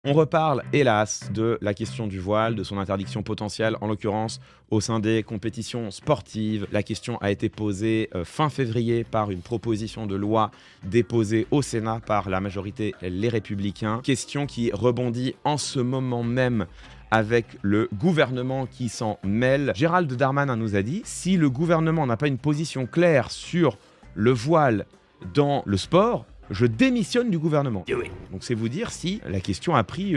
On reparle, hélas, de la question du voile, de son interdiction potentielle, en l'occurrence au sein des compétitions sportives. La question a été posée fin février par une proposition de loi déposée au Sénat par la majorité Les Républicains. Question qui rebondit en ce moment même avec le gouvernement qui s'en mêle. Gérald Darmanin nous a dit, si le gouvernement n'a pas une position claire sur le voile dans le sport, je démissionne du gouvernement. Donc c'est vous dire si la question a pris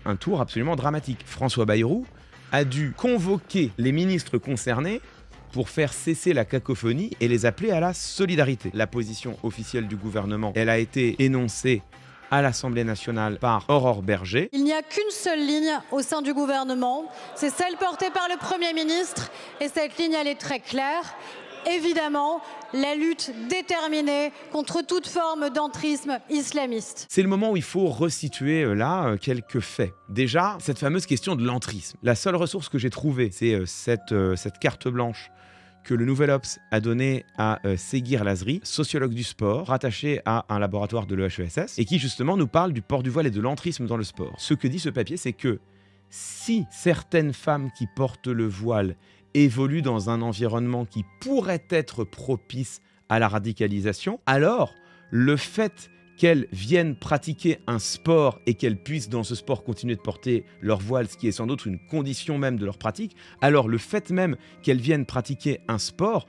un tour absolument dramatique. François Bayrou a dû convoquer les ministres concernés pour faire cesser la cacophonie et les appeler à la solidarité. La position officielle du gouvernement, elle a été énoncée à l'Assemblée nationale par Aurore Berger. Il n'y a qu'une seule ligne au sein du gouvernement, c'est celle portée par le Premier ministre, et cette ligne, elle est très claire. Évidemment, la lutte déterminée contre toute forme d'entrisme islamiste. C'est le moment où il faut resituer quelques faits. Déjà, cette fameuse question de l'entrisme. La seule ressource que j'ai trouvée, c'est cette carte blanche que le Nouvel Obs a donnée à Seguir Lazri, sociologue du sport, rattaché à un laboratoire de l'EHESS, et qui justement nous parle du port du voile et de l'entrisme dans le sport. Ce que dit ce papier, c'est que si certaines femmes qui portent le voile évoluent dans un environnement qui pourrait être propice à la radicalisation, alors le fait qu'elles viennent pratiquer un sport et qu'elles puissent dans ce sport continuer de porter leur voile, ce qui est sans doute une condition même de leur pratique, alors le fait même qu'elles viennent pratiquer un sport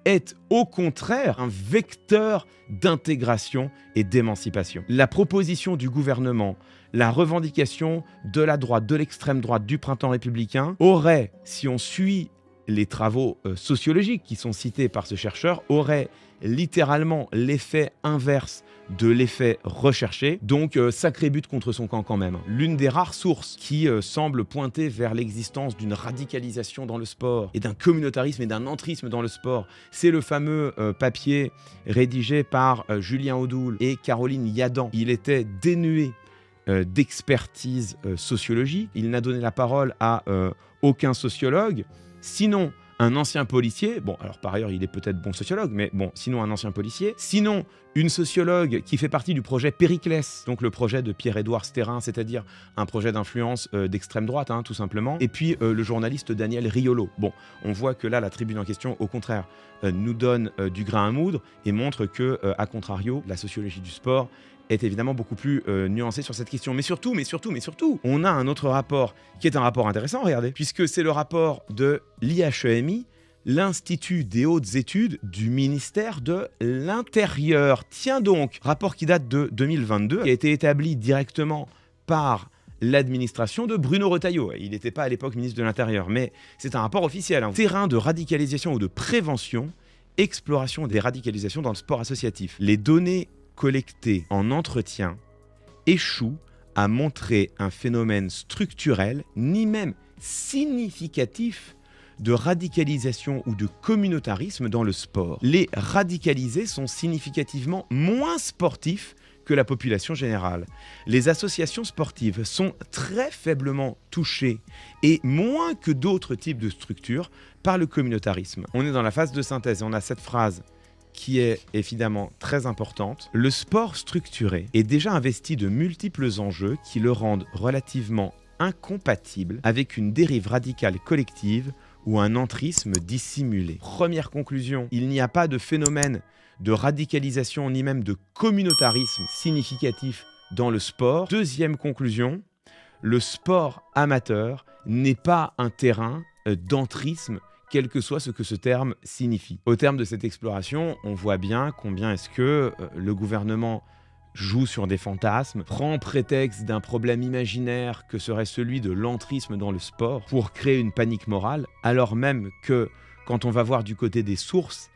est au contraire un vecteur d'intégration et d'émancipation. La proposition du gouvernement, la revendication de la droite, de l'extrême droite, du printemps républicain, aurait, si on suit les travaux sociologiques qui sont cités par ce chercheur, aurait littéralement l'effet inverse de l'effet recherché, donc sacré but contre son camp quand même. L'une des rares sources qui semble pointer vers l'existence d'une radicalisation dans le sport et d'un communautarisme et d'un entrisme dans le sport, c'est le fameux papier rédigé par Julien Audoul et Caroline Yadan. Il était dénué d'expertise sociologique, il n'a donné la parole à aucun sociologue, sinon un ancien policier, bon alors par ailleurs il est peut-être bon sociologue, mais bon, sinon un ancien policier, sinon une sociologue qui fait partie du projet Périclès, donc le projet de Pierre-Édouard Stérin, c'est-à-dire un projet d'influence d'extrême droite, tout simplement, et puis le journaliste Daniel Riolo. Bon, on voit que là la tribune en question, au contraire, nous donne du grain à moudre et montre que, à contrario, la sociologie du sport est évidemment beaucoup plus nuancée sur cette question. Mais surtout, on a un autre rapport qui est un rapport intéressant, regardez, puisque c'est le rapport de l'IHEMI, l'Institut des hautes études du ministère de l'Intérieur. Tiens donc, rapport qui date de 2022, qui a été établi directement par l'administration de Bruno Retailleau. Il n'était pas à l'époque ministre de l'Intérieur, mais c'est un rapport officiel. Terrain de radicalisation ou de prévention, exploration des radicalisations dans le sport associatif. Les données collectées en entretien échouent à montrer un phénomène structurel, ni même significatif, de radicalisation ou de communautarisme dans le sport. Les radicalisés sont significativement moins sportifs que la population générale. Les associations sportives sont très faiblement touchées et moins que d'autres types de structures par le communautarisme. On est dans la phase de synthèse et on a cette phrase qui est évidemment très importante. Le sport structuré est déjà investi de multiples enjeux qui le rendent relativement incompatible avec une dérive radicale collective ou un entrisme dissimulé. Première conclusion, il n'y a pas de phénomène de radicalisation ni même de communautarisme significatif dans le sport. Deuxième conclusion, le sport amateur n'est pas un terrain d'entrisme, quel que soit ce que ce terme signifie. Au terme de cette exploration, on voit bien combien est-ce que le gouvernement joue sur des fantasmes, prend prétexte d'un problème imaginaire que serait celui de l'entrisme dans le sport pour créer une panique morale, alors même que quand on va voir du côté des sources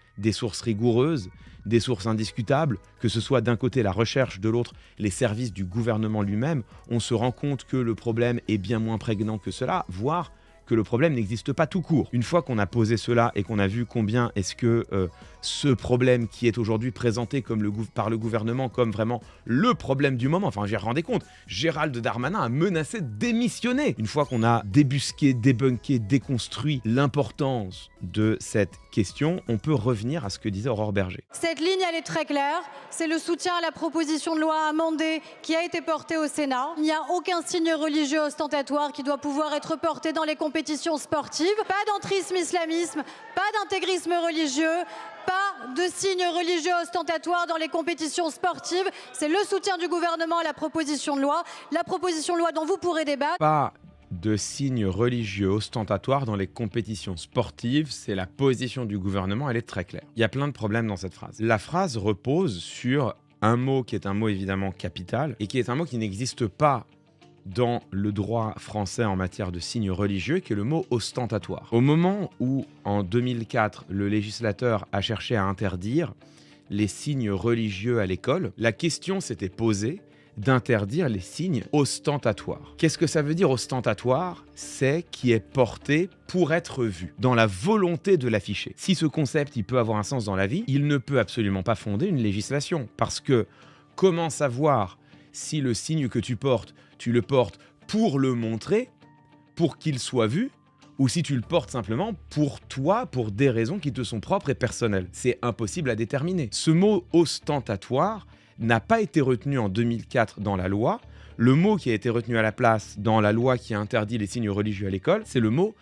rigoureuses, des sources indiscutables, que ce soit d'un côté la recherche, de l'autre les services du gouvernement lui-même, on se rend compte que le problème est bien moins prégnant que cela, voire que le problème n'existe pas tout court. Une fois qu'on a posé cela et qu'on a vu combien est-ce que ce problème qui est aujourd'hui présenté comme par le gouvernement comme vraiment le problème du moment. Enfin, vous vous rendez compte, Gérald Darmanin a menacé de démissionner. Une fois qu'on a débusqué, débunké, déconstruit l'importance de cette question, on peut revenir à ce que disait Aurore Bergé. Cette ligne, elle est très claire. C'est le soutien à la proposition de loi amendée qui a été portée au Sénat. Il n'y a aucun signe religieux ostentatoire qui doit pouvoir être porté dans les compétitions sportives. Pas d'entrisme islamisme, pas d'intégrisme religieux, pas de signes religieux ostentatoires dans les compétitions sportives. C'est le soutien du gouvernement à la proposition de loi dont vous pourrez débattre. Pas de signes religieux ostentatoires dans les compétitions sportives, c'est la position du gouvernement, elle est très claire. Il y a plein de problèmes dans cette phrase. La phrase repose sur un mot qui est un mot évidemment capital et qui est un mot qui n'existe pas dans le droit français en matière de signes religieux, qui est le mot ostentatoire. Au moment où, en 2004, le législateur a cherché à interdire les signes religieux à l'école, la question s'était posée d'interdire les signes ostentatoires. Qu'est-ce que ça veut dire ostentatoire? C'est qui est porté pour être vu, dans la volonté de l'afficher. Si ce concept il peut avoir un sens dans la vie, il ne peut absolument pas fonder une législation. Parce que comment savoir si le signe que tu le portes pour le montrer, pour qu'il soit vu, ou si tu le portes simplement pour toi, pour des raisons qui te sont propres et personnelles? C'est impossible à déterminer. Ce mot ostentatoire n'a pas été retenu en 2004 dans la loi. Le mot qui a été retenu à la place dans la loi qui a interdit les signes religieux à l'école, c'est le mot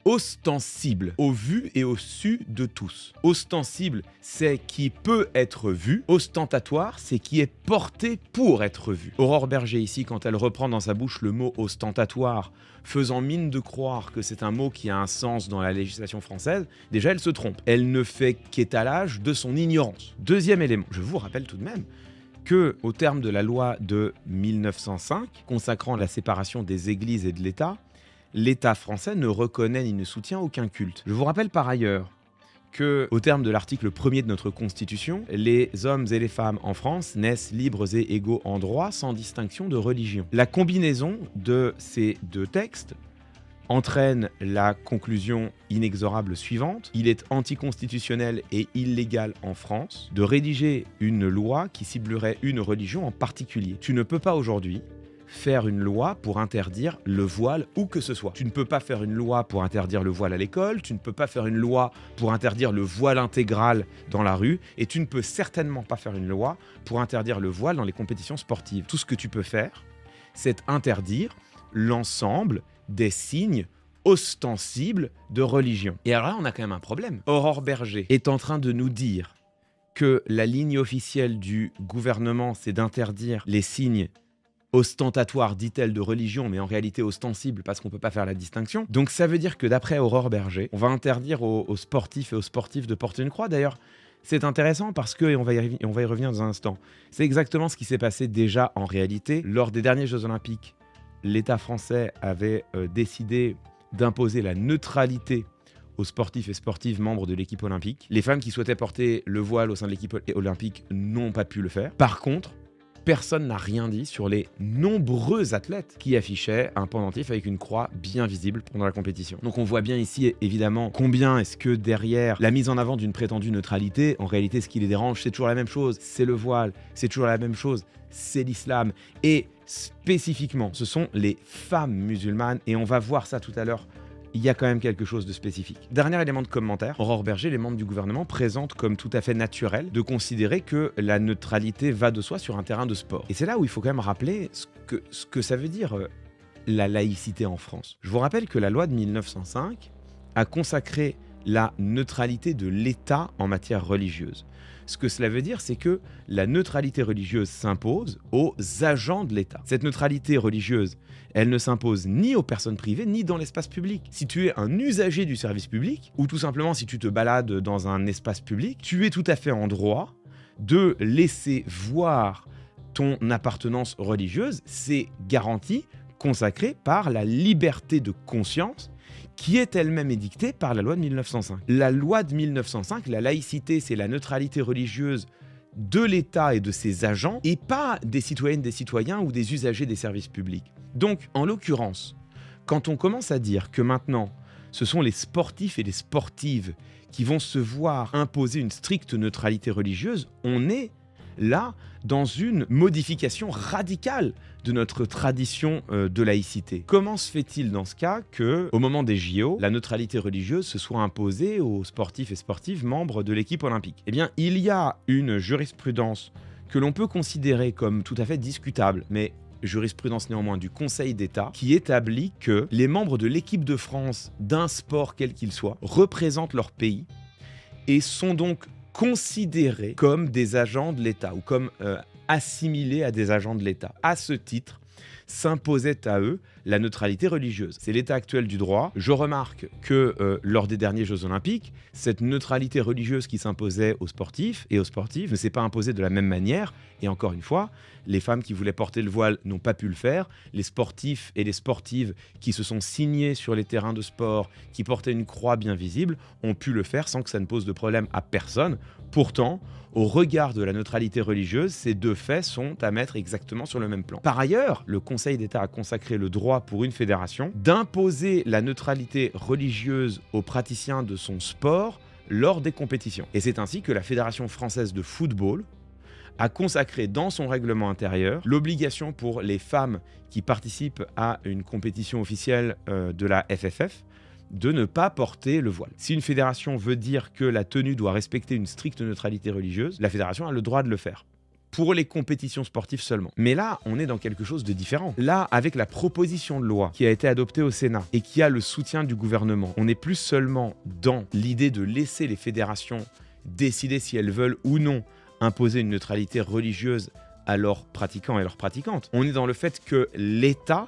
ostensible, au vu et au su de tous. Ostensible, c'est qui peut être vu. Ostentatoire, c'est qui est porté pour être vu. Aurore Bergé, ici, quand elle reprend dans sa bouche le mot ostentatoire, faisant mine de croire que c'est un mot qui a un sens dans la législation française, déjà elle se trompe. Elle ne fait qu'étalage de son ignorance. Deuxième élément, je vous rappelle tout de même que, au terme de la loi de 1905, consacrant la séparation des églises et de l'État, l'État français ne reconnaît ni ne soutient aucun culte. Je vous rappelle par ailleurs que, au terme de l'article 1er de notre Constitution, les hommes et les femmes en France naissent libres et égaux en droit sans distinction de religion. La combinaison de ces deux textes entraîne la conclusion inexorable suivante: il est anticonstitutionnel et illégal en France de rédiger une loi qui ciblerait une religion en particulier. Tu ne peux pas aujourd'hui faire une loi pour interdire le voile où que ce soit. Tu ne peux pas faire une loi pour interdire le voile à l'école, tu ne peux pas faire une loi pour interdire le voile intégral dans la rue, et tu ne peux certainement pas faire une loi pour interdire le voile dans les compétitions sportives. Tout ce que tu peux faire, c'est interdire l'ensemble des signes ostensibles de religion. Et alors là, on a quand même un problème. Aurore Bergé est en train de nous dire que la ligne officielle du gouvernement, c'est d'interdire les signes ostentatoire, dit-elle, de religion, mais en réalité ostensible parce qu'on ne peut pas faire la distinction. Donc ça veut dire que d'après Aurore Bergé, on va interdire aux sportifs et aux sportives de porter une croix. D'ailleurs, c'est intéressant parce que, et on va y revenir dans un instant, c'est exactement ce qui s'est passé déjà en réalité. Lors des derniers Jeux Olympiques, l'État français avait décidé d'imposer la neutralité aux sportifs et sportives membres de l'équipe olympique. Les femmes qui souhaitaient porter le voile au sein de l'équipe olympique n'ont pas pu le faire. Par contre, personne n'a rien dit sur les nombreux athlètes qui affichaient un pendentif avec une croix bien visible pendant la compétition. Donc on voit bien ici, évidemment, combien est-ce que derrière la mise en avant d'une prétendue neutralité, en réalité, ce qui les dérange, c'est toujours la même chose, c'est le voile, c'est toujours la même chose, c'est l'islam. Et spécifiquement, ce sont les femmes musulmanes, et on va voir ça tout à l'heure. Il y a quand même quelque chose de spécifique. Dernier élément de commentaire, Aurore Bergé, les membres du gouvernement présentent comme tout à fait naturel de considérer que la neutralité va de soi sur un terrain de sport. Et c'est là où il faut quand même rappeler ce que ça veut dire la laïcité en France. Je vous rappelle que la loi de 1905 a consacré la neutralité de l'État en matière religieuse. Ce que cela veut dire, c'est que la neutralité religieuse s'impose aux agents de l'État. Cette neutralité religieuse, elle ne s'impose ni aux personnes privées, ni dans l'espace public. Si tu es un usager du service public, ou tout simplement si tu te balades dans un espace public, tu es tout à fait en droit de laisser voir ton appartenance religieuse. C'est garanti, consacré par la liberté de conscience, qui est elle-même édictée par la loi de 1905. La loi de 1905, la laïcité, c'est la neutralité religieuse de l'État et de ses agents, et pas des citoyennes, des citoyens ou des usagers des services publics. Donc, en l'occurrence, quand on commence à dire que maintenant, ce sont les sportifs et les sportives qui vont se voir imposer une stricte neutralité religieuse, on est là dans une modification radicale de notre tradition de laïcité. Comment se fait-il dans ce cas que, au moment des JO, la neutralité religieuse se soit imposée aux sportifs et sportives membres de l'équipe olympique? Eh bien, il y a une jurisprudence que l'on peut considérer comme tout à fait discutable, mais jurisprudence néanmoins du Conseil d'État, qui établit que les membres de l'équipe de France d'un sport quel qu'il soit représentent leur pays et sont donc considérés comme des agents de l'État ou comme assimilés à des agents de l'État. À ce titre, s'imposait à eux la neutralité religieuse. C'est l'état actuel du droit. Je remarque que lors des derniers Jeux Olympiques, cette neutralité religieuse qui s'imposait aux sportifs et aux sportives ne s'est pas imposée de la même manière. Et encore une fois, les femmes qui voulaient porter le voile n'ont pas pu le faire. Les sportifs et les sportives qui se sont signés sur les terrains de sport, qui portaient une croix bien visible, ont pu le faire sans que ça ne pose de problème à personne. Pourtant, au regard de la neutralité religieuse, ces deux faits sont à mettre exactement sur le même plan. Par ailleurs, le Conseil d'État a consacré le droit pour une fédération d'imposer la neutralité religieuse aux praticiens de son sport lors des compétitions. Et c'est ainsi que la Fédération française de football a consacré dans son règlement intérieur l'obligation pour les femmes qui participent à une compétition officielle de la FFF de ne pas porter le voile. Si une fédération veut dire que la tenue doit respecter une stricte neutralité religieuse, la fédération a le droit de le faire. Pour les compétitions sportives seulement. Mais là, on est dans quelque chose de différent. Là, avec la proposition de loi qui a été adoptée au Sénat et qui a le soutien du gouvernement, on n'est plus seulement dans l'idée de laisser les fédérations décider si elles veulent ou non imposer une neutralité religieuse à leurs pratiquants et leurs pratiquantes. On est dans le fait que l'État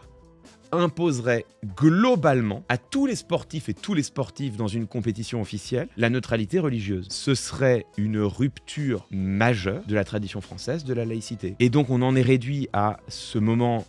imposerait globalement à tous les sportifs et tous les sportifs dans une compétition officielle la neutralité religieuse. Ce serait une rupture majeure de la tradition française de la laïcité. Et donc on en est réduit à ce moment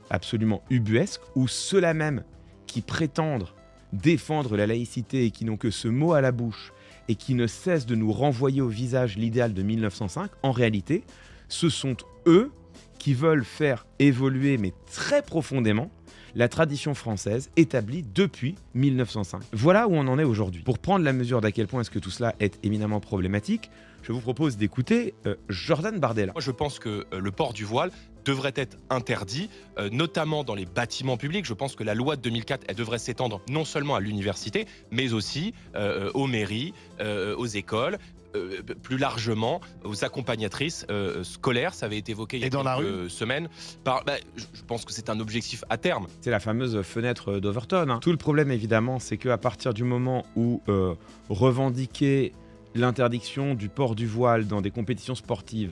absolument ubuesque où ceux-là même qui prétendent défendre la laïcité et qui n'ont que ce mot à la bouche et qui ne cessent de nous renvoyer au visage l'idéal de 1905, en réalité, ce sont eux qui veulent faire évoluer, mais très profondément, la tradition française établie depuis 1905. Voilà où on en est aujourd'hui. Pour prendre la mesure d'à quel point est-ce que tout cela est éminemment problématique, je vous propose d'écouter Jordan Bardella. Moi, je pense que le port du voile devrait être interdit, notamment dans les bâtiments publics. Je pense que la loi de 2004, elle devrait s'étendre non seulement à l'université, mais aussi aux mairies, aux écoles, plus largement aux accompagnatrices scolaires. Ça avait été évoqué il y a quelques semaines. Je pense que c'est un objectif à terme. C'est la fameuse fenêtre d'Overton. Hein. Tout le problème, évidemment, c'est qu'à partir du moment où revendiquer l'interdiction du port du voile dans des compétitions sportives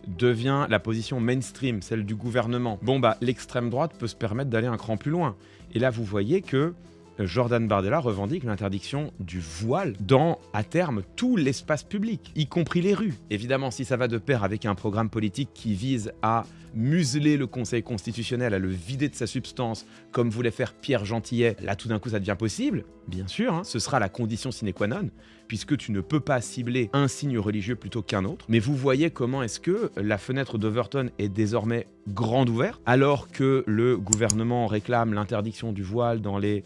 devient la position mainstream, celle du gouvernement, l'extrême droite peut se permettre d'aller un cran plus loin. Et là, vous voyez que Jordan Bardella revendique l'interdiction du voile dans, à terme, tout l'espace public, y compris les rues. Évidemment, si ça va de pair avec un programme politique qui vise à museler le Conseil constitutionnel, à le vider de sa substance, comme voulait faire Pierre Gentillet, là tout d'un coup ça devient possible, bien sûr, hein, ce sera la condition sine qua non, puisque tu ne peux pas cibler un signe religieux plutôt qu'un autre. Mais vous voyez comment est-ce que la fenêtre d'Overton est désormais grande ouverte, alors que le gouvernement réclame l'interdiction du voile dans les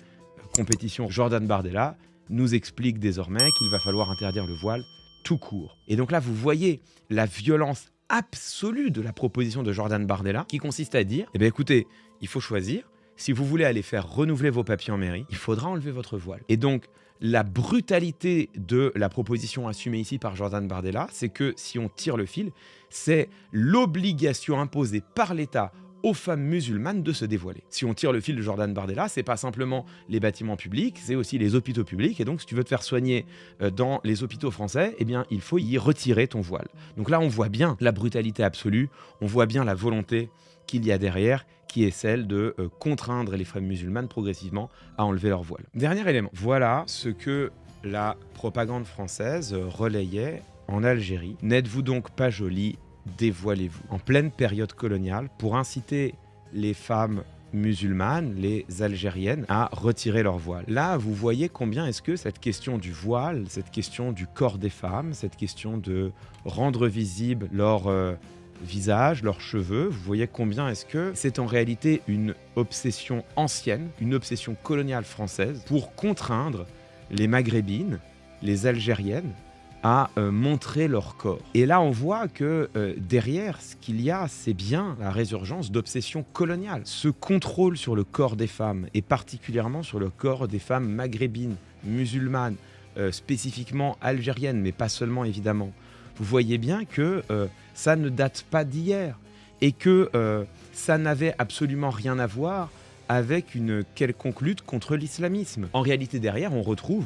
compétitions. Jordan Bardella nous explique désormais qu'il va falloir interdire le voile tout court. Et donc là, vous voyez la violence absolue de la proposition de Jordan Bardella, qui consiste à dire, écoutez, il faut choisir, si vous voulez aller faire renouveler vos papiers en mairie, il faudra enlever votre voile. Et donc, la brutalité de la proposition assumée ici par Jordan Bardella, c'est que si on tire le fil, c'est l'obligation imposée par l'État aux femmes musulmanes de se dévoiler. Si on tire le fil de Jordan Bardella, c'est pas simplement les bâtiments publics, c'est aussi les hôpitaux publics. Et donc, si tu veux te faire soigner dans les hôpitaux français, il faut y retirer ton voile. Donc là, on voit bien la brutalité absolue, on voit bien la volonté qu'il y a derrière, qui est celle de contraindre les femmes musulmanes progressivement à enlever leur voile. Dernier élément, voilà ce que la propagande française relayait en Algérie. N'êtes-vous donc pas jolie ? Dévoilez-vous. En pleine période coloniale, pour inciter les femmes musulmanes, les Algériennes, à retirer leur voile. Là, vous voyez combien est-ce que cette question du voile, cette question du corps des femmes, cette question de rendre visible leur visage, leurs cheveux. Vous voyez combien est-ce que c'est en réalité une obsession ancienne, une obsession coloniale française pour contraindre les maghrébines, les algériennes, à montrer leur corps. Et là, on voit que derrière, ce qu'il y a, c'est bien la résurgence d'obsessions coloniales. Ce contrôle sur le corps des femmes, et particulièrement sur le corps des femmes maghrébines, musulmanes, spécifiquement algériennes, mais pas seulement évidemment. Vous voyez bien que ça ne date pas d'hier et que ça n'avait absolument rien à voir avec une quelconque lutte contre l'islamisme. En réalité, derrière, on retrouve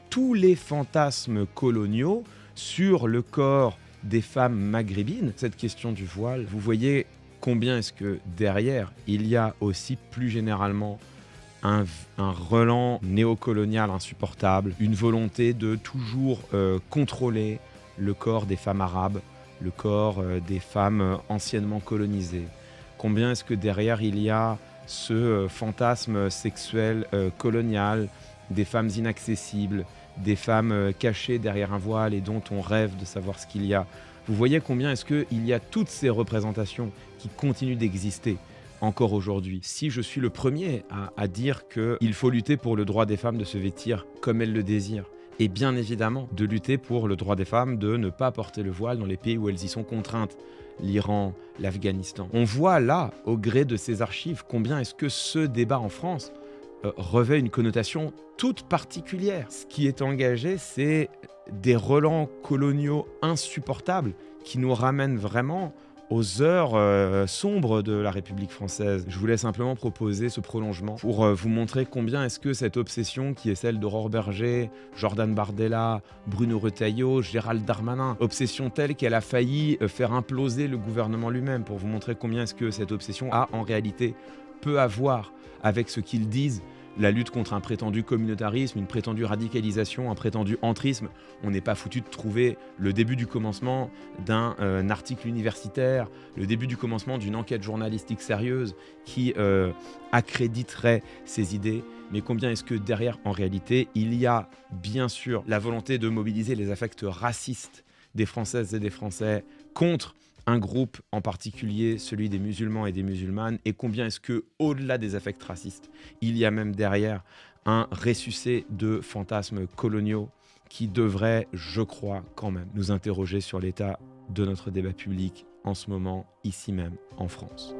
tous les fantasmes coloniaux sur le corps des femmes maghrébines. Cette question du voile, vous voyez combien est-ce que derrière, il y a aussi plus généralement un relent néocolonial insupportable, une volonté de toujours contrôler le corps des femmes arabes, le corps des femmes anciennement colonisées. Combien est-ce que derrière, il y a ce fantasme sexuel colonial, des femmes inaccessibles, des femmes cachées derrière un voile et dont on rêve de savoir ce qu'il y a. Vous voyez combien est-ce qu'il y a toutes ces représentations qui continuent d'exister encore aujourd'hui. Si je suis le premier à dire qu'il faut lutter pour le droit des femmes de se vêtir comme elles le désirent, et bien évidemment de lutter pour le droit des femmes de ne pas porter le voile dans les pays où elles y sont contraintes, l'Iran, l'Afghanistan. On voit là, au gré de ces archives, combien est-ce que ce débat en France revêt une connotation toute particulière. Ce qui est engagé, c'est des relents coloniaux insupportables qui nous ramènent vraiment aux heures sombres de la République française. Je voulais simplement proposer ce prolongement pour vous montrer combien est-ce que cette obsession qui est celle d'Aurore Berger, Jordan Bardella, Bruno Retailleau, Gérald Darmanin, obsession telle qu'elle a failli faire imploser le gouvernement lui-même, pour vous montrer combien est-ce que cette obsession a en réalité peu à voir avec ce qu'ils disent, la lutte contre un prétendu communautarisme, une prétendue radicalisation, un prétendu entrisme. On n'est pas foutu de trouver le début du commencement d'un article universitaire, le début du commencement d'une enquête journalistique sérieuse qui accréditerait ces idées. Mais combien est-ce que derrière, en réalité, il y a bien sûr la volonté de mobiliser les affects racistes des Françaises et des Français contre un groupe en particulier, celui des musulmans et des musulmanes, et combien est-ce que, au-delà des affects racistes, il y a même derrière un ressuscité de fantasmes coloniaux qui devrait, je crois, quand même, nous interroger sur l'état de notre débat public en ce moment, ici même, en France.